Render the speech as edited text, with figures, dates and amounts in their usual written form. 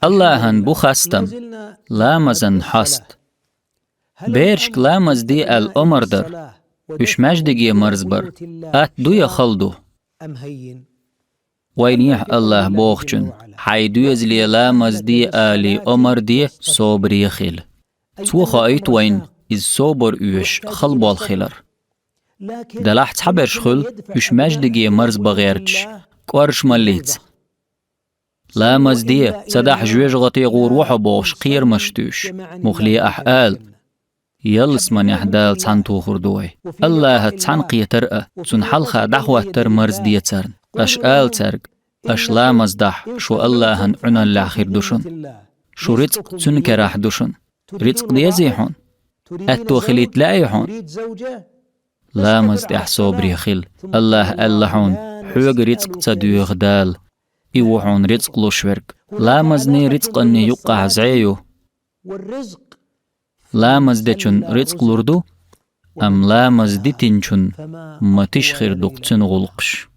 اللهن بخستم لامزن حست بيرشك لامز دي الأمر در إش مجدگي مرزبر أت دوية خلدو وينيح الله بوخچن حيدوز لي لامز دي آلي أمر دي صوبر يخيل تو خايت وين إز صوبر إيش خلبال خيلر دلحت حبر شخل إش مجدگي مرز بغيرتش كورش مليت لامز دي صدح جويج غطي غور وحبوش قير مشتوش مخلي أحقال يلس من يحدال تسان توخر دوي الله تسان قيترأ تسن حلخة دحوة تر مرز دي ترن أشقال ترق أش لامز دح شو الله هن عنا اللاخير دوشن شو رزق تسن كراح دوشن رزق دي زيحون أتو خليت لايحون لامز دح صوبر يخيل الله اللحون حوق رزق تدوغ دال إيوحون رزق لوشورك لامزني رزق أني يقع زعيو لامز دچون رزق لردو أم لامز دي تنچون ما تشخير دوقتن غلقش